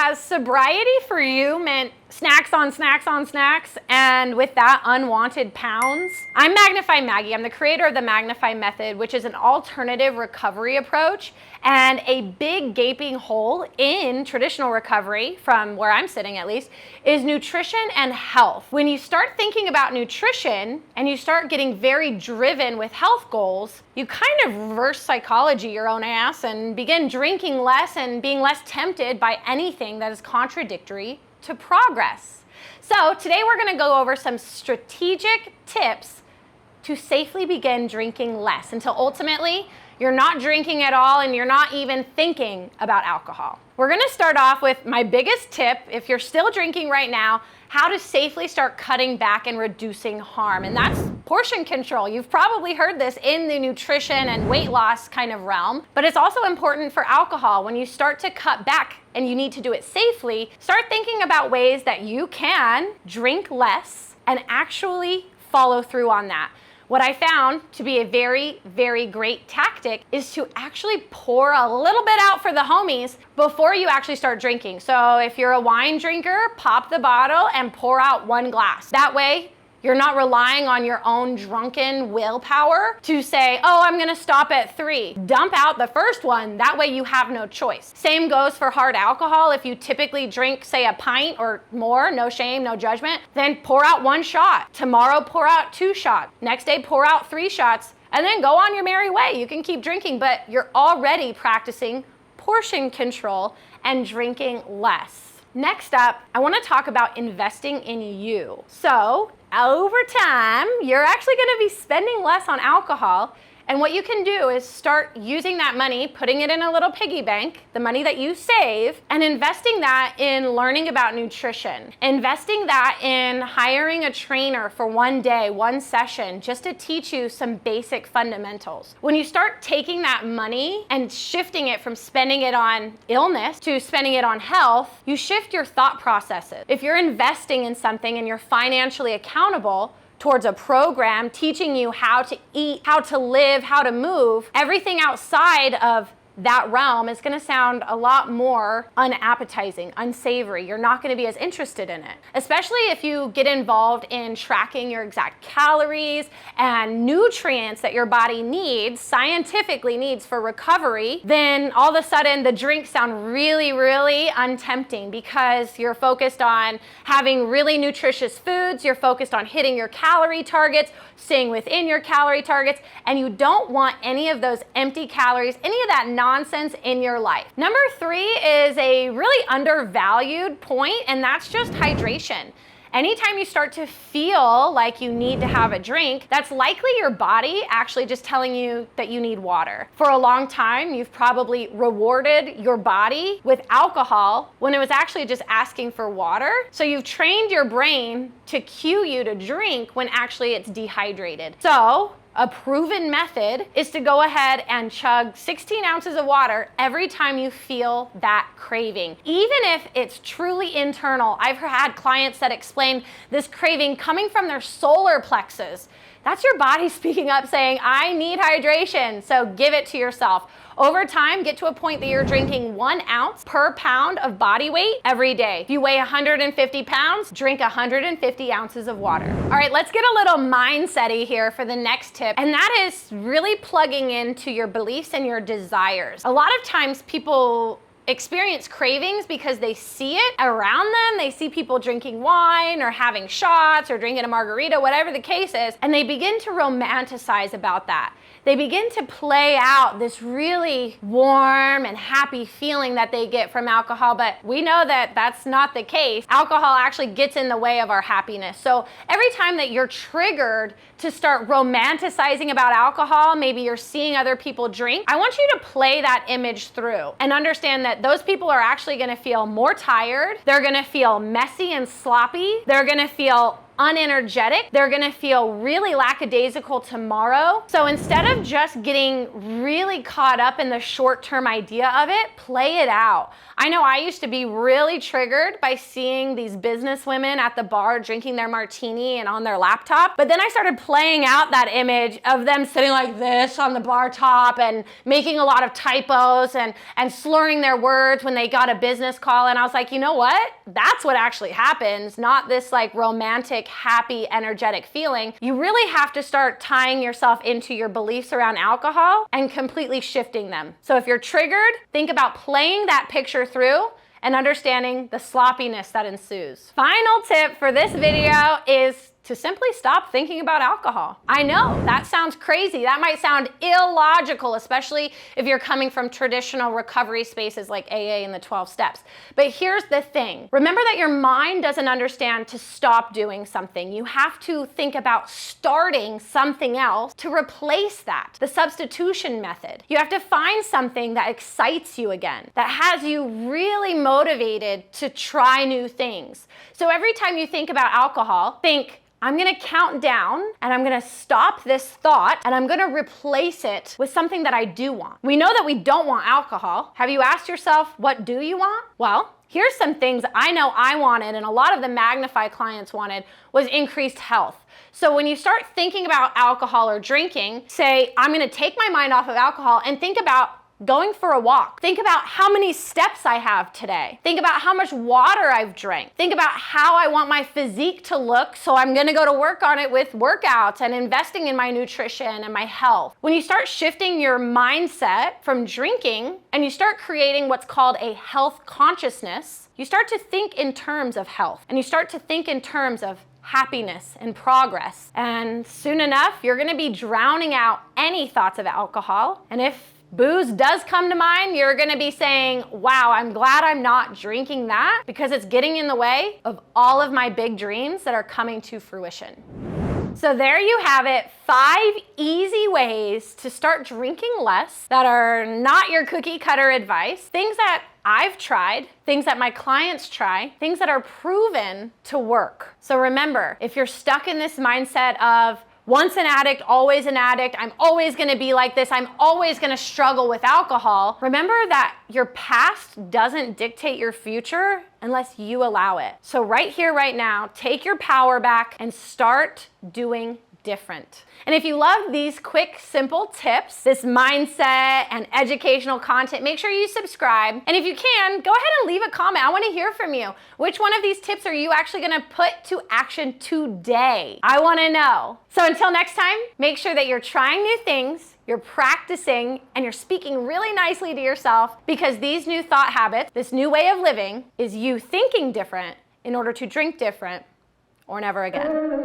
has sobriety for you meant snacks on snacks on snacks, and with that, unwanted pounds? I'm Magnify Maggie. I'm the creator of the Magnify Method, which is an alternative recovery approach. And a big gaping hole in traditional recovery, from where I'm sitting at least, is nutrition and health. When you start thinking about nutrition and you start getting very driven with health goals, you kind of reverse psychology your own ass and begin drinking less and being less tempted by anything that is contradictory to progress. So today we're going to go over some strategic tips to safely begin drinking less until ultimately you're not drinking at all and you're not even thinking about alcohol. We're going to start off with my biggest tip, if you're still drinking right now, how to safely start cutting back and reducing harm, and that's portion control. You've probably heard this in the nutrition and weight loss kind of realm, but it's also important for alcohol. When you start to cut back and you need to do it safely, start thinking about ways that you can drink less and actually follow through on that. What I found to be a very, very great tactic is to actually pour a little bit out for the homies before you actually start drinking. So if you're a wine drinker, pop the bottle and pour out 1 glass. That way, you're not relying on your own drunken willpower to say, oh, I'm gonna stop at 3. Dump out the first one, that way you have no choice. Same goes for hard alcohol. If you typically drink, say, a pint or more, no shame, no judgment, then pour out 1 shot. Tomorrow, pour out 2 shots. Next day, pour out 3 shots, and then go on your merry way. You can keep drinking, but you're already practicing portion control and drinking less. Next up, I want to talk about investing in you. So, over time, you're actually going to be spending less on alcohol. And what you can do is start using that money, putting it in a little piggy bank, the money that you save, and investing that in learning about nutrition. Investing that in hiring a trainer for 1 day, 1 session, just to teach you some basic fundamentals. When you start taking that money and shifting it from spending it on illness to spending it on health, you shift your thought processes. If you're investing in something and you're financially accountable towards a program teaching you how to eat, how to live, how to move, everything outside of that realm is going to sound a lot more unappetizing, unsavory. You're not going to be as interested in it. Especially if you get involved in tracking your exact calories and nutrients that your body needs, scientifically needs for recovery, then all of a sudden the drinks sound really, really untempting because you're focused on having really nutritious foods, you're focused on hitting your calorie targets, staying within your calorie targets, and you don't want any of those empty calories, any of that nonsense in your life. Number 3 is a really undervalued point, and that's just hydration. Anytime you start to feel like you need to have a drink, that's likely your body actually just telling you that you need water. For a long time, you've probably rewarded your body with alcohol when it was actually just asking for water. So you've trained your brain to cue you to drink when actually it's dehydrated. So a proven method is to go ahead and chug 16 ounces of water every time you feel that craving. Even if it's truly internal. I've had clients that explain this craving coming from their solar plexus. That's your body speaking up saying, I need hydration, so give it to yourself. Over time, get to a point that you're drinking 1 ounce per pound of body weight every day. If you weigh 150 pounds, drink 150 ounces of water. All right, let's get a little mindset-y here for the next tip, and that is really plugging into your beliefs and your desires. A lot of times people experience cravings because they see it around them. They see people drinking wine or having shots or drinking a margarita, whatever the case is, and they begin to romanticize about that. They begin to play out this really warm and happy feeling that they get from alcohol, but we know that that's not the case. Alcohol actually gets in the way of our happiness. So every time that you're triggered to start romanticizing about alcohol, maybe you're seeing other people drink, I want you to play that image through and understand that those people are actually gonna feel more tired, they're gonna feel messy and sloppy, they're gonna feel unenergetic. They're gonna feel really lackadaisical tomorrow. So instead of just getting really caught up in the short-term idea of it, play it out. I know I used to be really triggered by seeing these business women at the bar drinking their martini and on their laptop, but then I started playing out that image of them sitting like this on the bar top and making a lot of typos and slurring their words when they got a business call, and I was like, you know what? That's what actually happens, not this like romantic, happy, energetic feeling. You really have to start tying yourself into your beliefs around alcohol and completely shifting them. So if you're triggered, think about playing that picture through and understanding the sloppiness that ensues. Final tip for this video is to simply stop thinking about alcohol. I know that sounds crazy. That might sound illogical, especially if you're coming from traditional recovery spaces like AA and the 12 steps. But here's the thing. Remember that your mind doesn't understand to stop doing something. You have to think about starting something else to replace that. The substitution method. You have to find something that excites you again, that has you really motivated to try new things. So every time you think about alcohol, think, I'm gonna count down and I'm gonna stop this thought and I'm gonna replace it with something that I do want. We know that we don't want alcohol. Have you asked yourself, what do you want? Well, here's some things I know I wanted and a lot of the Magnify clients wanted was increased health. So when you start thinking about alcohol or drinking, say, I'm gonna take my mind off of alcohol and think about going for a walk. Think about how many steps I have today. Think about how much water I've drank. Think about how I want my physique to look, so I'm gonna go to work on it with workouts and investing in my nutrition and my health. When you start shifting your mindset from drinking and you start creating what's called a health consciousness, you start to think in terms of health and you start to think in terms of happiness and progress. And soon enough, you're gonna be drowning out any thoughts of alcohol. And if booze does come to mind, you're gonna be saying, wow, I'm glad I'm not drinking that because it's getting in the way of all of my big dreams that are coming to fruition. So there you have it, 5 easy ways to start drinking less that are not your cookie cutter advice, things that I've tried, things that my clients try, things that are proven to work. So remember, if you're stuck in this mindset of once an addict, always an addict, I'm always gonna be like this, I'm always gonna struggle with alcohol, remember that your past doesn't dictate your future unless you allow it. So right here, right now, take your power back and start doing different. And if you love these quick, simple tips, this mindset and educational content, make sure you subscribe. And if you can, go ahead and leave a comment. I wanna hear from you. Which one of these tips are you actually gonna put to action today? I wanna know. So until next time, make sure that you're trying new things, you're practicing, and you're speaking really nicely to yourself, because these new thought habits, this new way of living, is you thinking different in order to drink different or never again.